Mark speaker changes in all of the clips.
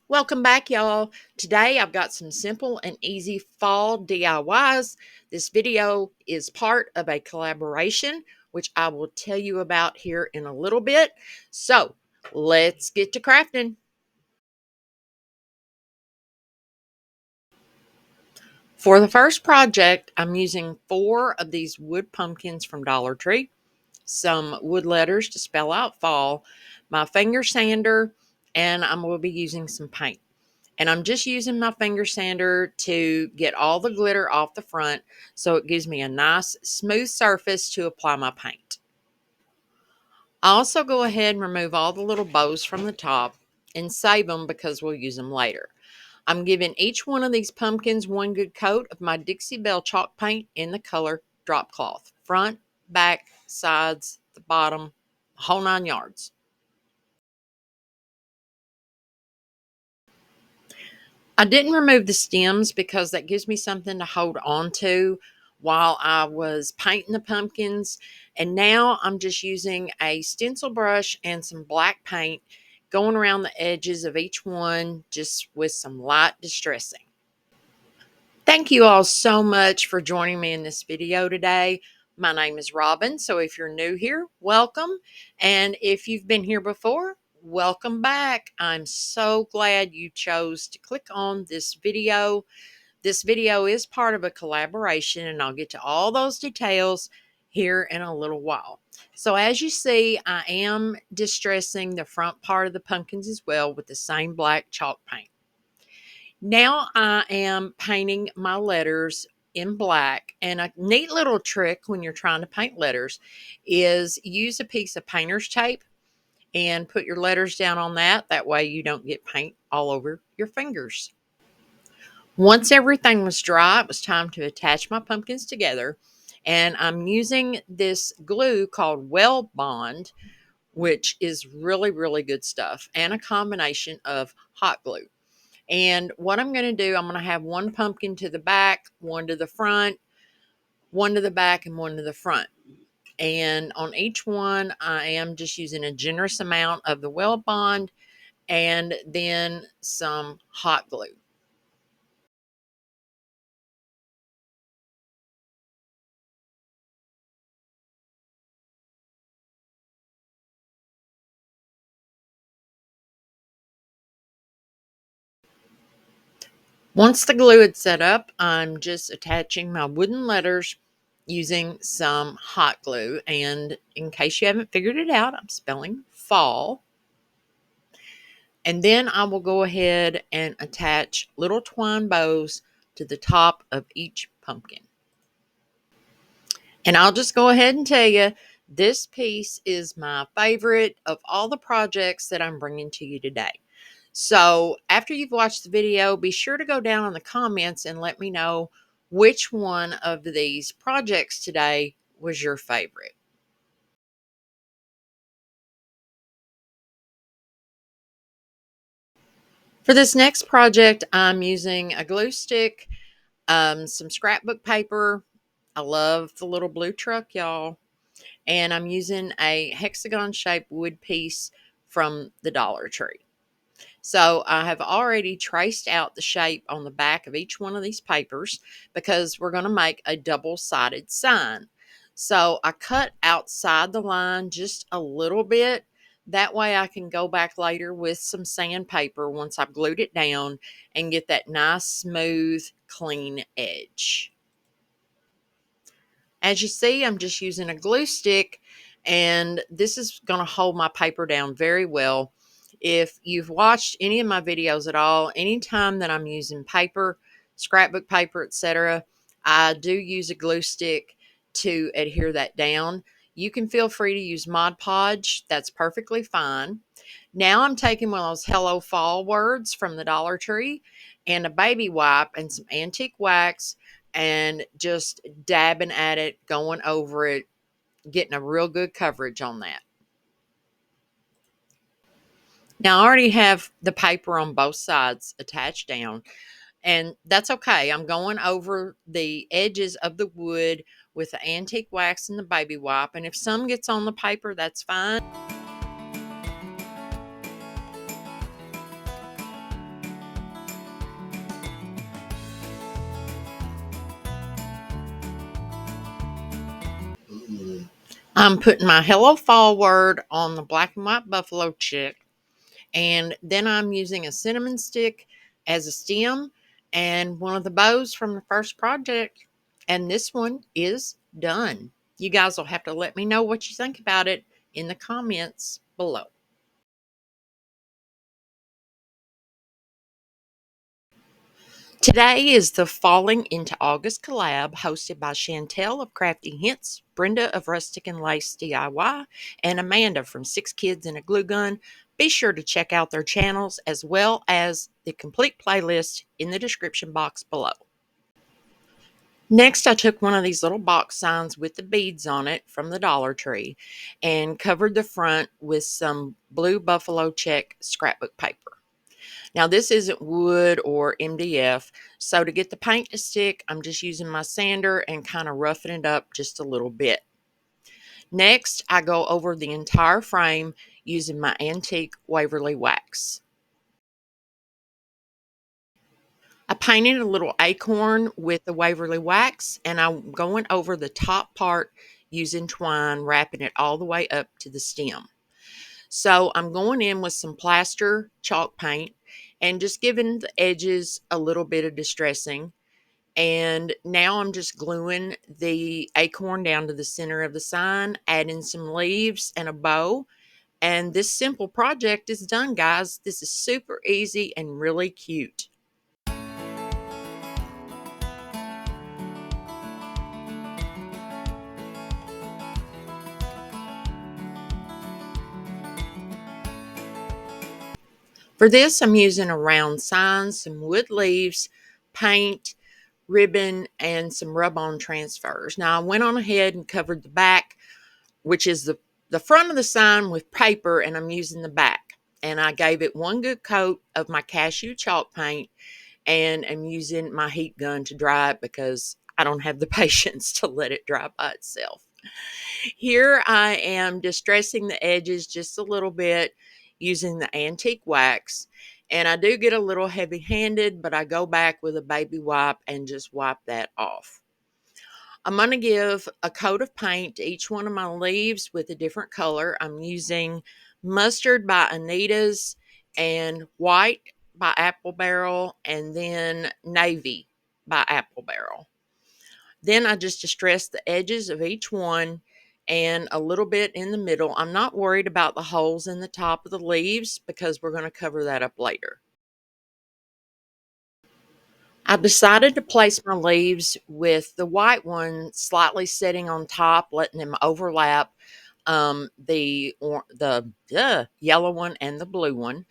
Speaker 1: Welcome back, y'all. Today I've got some simple and easy fall DIYs. This video is part of a collaboration, which I will tell you about here in a little bit. So let's get to crafting. For the first project, I'm using 4 of these wood pumpkins from Dollar Tree, some wood letters to spell out fall, my finger sander, and I'm going to be using some paint. And I'm just using my finger sander to get all the glitter off the front so it gives me a nice smooth surface to apply my paint. I also go ahead and remove all the little bows from the top and save them because we'll use them later. I'm giving each one of these pumpkins one good coat of my Dixie Belle chalk paint in the color drop cloth. Front, back, sides, the bottom, whole 9 yards. I didn't remove the stems because that gives me something to hold on to while I was painting the pumpkins. And now I'm just using a stencil brush and some black paint going around the edges of each one just with some light distressing. Thank you all so much for joining me in this video today. My name is Robin, so if you're new here, welcome. And if you've been here before, welcome back. I'm so glad you chose to click on this video. This video is part of a collaboration, and I'll get to all those details here in a little while. So as you see, I am distressing the front part of the pumpkins as well with the same black chalk paint. Now I am painting my letters in black, and a neat little trick when you're trying to paint letters is use a piece of painter's tape and put your letters down on that. That way you don't get paint all over your fingers. Once everything was dry, it was time to attach my pumpkins together, and I'm using this glue called Well Bond, which is really, really good stuff, and a combination of hot glue. And what I'm going to do, I'm going to have one pumpkin to the back, one to the front, one to the back, and one to the front. And on each one, I am just using a generous amount of the Well Bond and then some hot glue. Once the glue had set up, I'm just attaching my wooden letters using some hot glue. And in case you haven't figured it out, I'm spelling fall. And then I will go ahead and attach little twine bows to the top of each pumpkin. And I'll just go ahead and tell you, this piece is my favorite of all the projects that I'm bringing to you today. So after you've watched the video, be sure to go down in the comments and let me know which one of these projects today was your favorite. For this next project, I'm using a glue stick, some scrapbook paper. I love the little blue truck, y'all. And I'm using a hexagon shaped wood piece from the Dollar Tree. So I have already traced out the shape on the back of each one of these papers because we're going to make a double-sided sign. So I cut outside the line just a little bit. That way I can go back later with some sandpaper once I've glued it down and get that nice, smooth, clean edge. As you see, I'm just using a glue stick, and this is going to hold my paper down very well. If you've watched any of my videos at all, anytime that I'm using paper, scrapbook paper, etc., I do use a glue stick to adhere that down. You can feel free to use Mod Podge. That's perfectly fine. Now I'm taking one of those Hello Fall words from the Dollar Tree and a baby wipe and some antique wax and just dabbing at it, going over it, getting a real good coverage on that. Now, I already have the paper on both sides attached down, and that's okay. I'm going over the edges of the wood with the antique wax and the baby wipe, and if some gets on the paper, that's fine. I'm putting my Hello Fall word on the black and white buffalo chick, and then I'm using a cinnamon stick as a stem and one of the bows from the first project. And this one is done. You guys will have to let me know what you think about it in the comments below. Today is the Falling into August collab hosted by Chantel of Crafty Hints, Brenda of Rustic and Lace DIY, and Amanda from Six Kids and a Glue Gun. Be sure to check out their channels as well as the complete playlist in the description box below. Next, I took one of these little box signs with the beads on it from the Dollar Tree and covered the front with some blue buffalo check scrapbook paper. Now, this isn't wood or MDF, so to get the paint to stick, I'm just using my sander and kind of roughing it up just a little bit. Next, I go over the entire frame using my antique Waverly wax. I painted a little acorn with the Waverly wax, and I'm going over the top part using twine, wrapping it all the way up to the stem. So I'm going in with some plaster chalk paint and just giving the edges a little bit of distressing. And now I'm just gluing the acorn down to the center of the sign, adding some leaves and a bow. And this simple project is done, guys. This is super easy and really cute. For this, I'm using a round sign, some wood leaves, paint, ribbon, and some rub-on transfers. Now, I went on ahead and covered the back, which is the front of the sign, with paper, and I'm using the back. And I gave it one good coat of my cashew chalk paint, and I'm using my heat gun to dry it because I don't have the patience to let it dry by itself. Here I am distressing the edges just a little bit using the antique wax. And I do get a little heavy handed, but I go back with a baby wipe and just wipe that off. I'm going to give a coat of paint to each one of my leaves with a different color. I'm using mustard by Anita's and white by Apple Barrel, and then navy by Apple Barrel. Then I just distress the edges of each one and a little bit in the middle. I'm not worried about the holes in the top of the leaves because we're going to cover that up later. I decided to place my leaves with the white one slightly sitting on top, letting them overlap the yellow one and the blue one.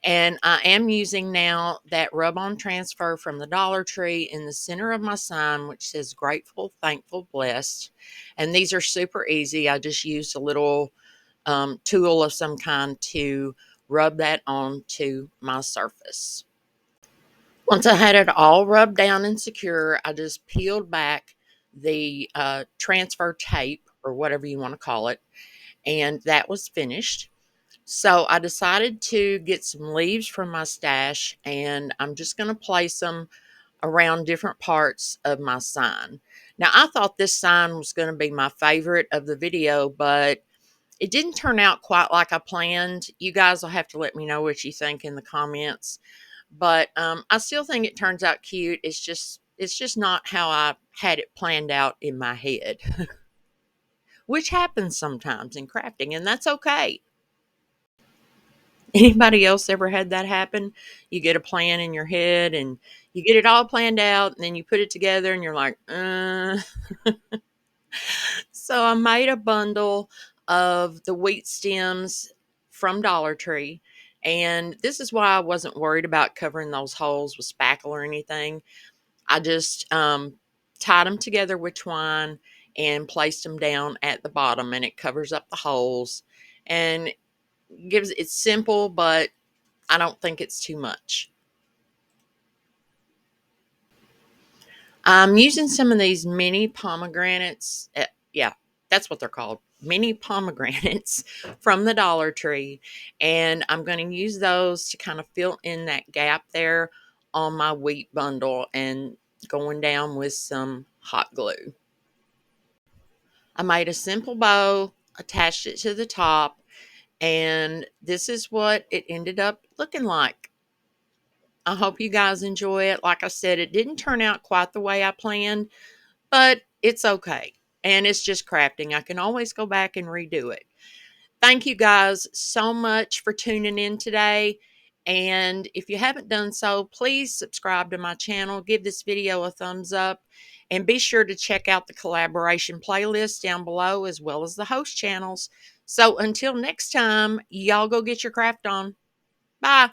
Speaker 1: And I am using now that rub-on transfer from the Dollar Tree in the center of my sign, which says grateful, thankful, blessed. And these are super easy. I just used a little tool of some kind to rub that onto my surface. Once I had it all rubbed down and secure, I just peeled back the transfer tape, or whatever you want to call it, and that was finished. So I decided to get some leaves from my stash, and I'm just going to place them around different parts of my sign. Now, I thought this sign was going to be my favorite of the video, but it didn't turn out quite like I planned. You guys will have to let me know what you think in the comments. But I still think it turns out cute. It's just not how I had it planned out in my head, which happens sometimes in crafting, and that's okay. Anybody else ever had that happen? You get a plan in your head and you get it all planned out, and then you put it together and you're like, So I made a bundle of the wheat stems from Dollar Tree. And this is why I wasn't worried about covering those holes with spackle or anything. I just tied them together with twine and placed them down at the bottom, and it covers up the holes and gives it's simple, but I don't think it's too much. I'm using some of these mini pomegranates. Yeah, that's what they're called. Mini pomegranates from the Dollar Tree. And I'm going to use those to kind of fill in that gap there on my wheat bundle and going down with some hot glue. I made a simple bow, attached it to the top, and this is what it ended up looking like. I hope you guys enjoy it. Like I said, it didn't turn out quite the way I planned, but it's okay. And it's just crafting. I can always go back and redo it. Thank you guys so much for tuning in today. And if you haven't done so, please subscribe to my channel, give this video a thumbs up, and be sure to check out the collaboration playlist down below as well as the host channels. So until next time, y'all go get your craft on. Bye.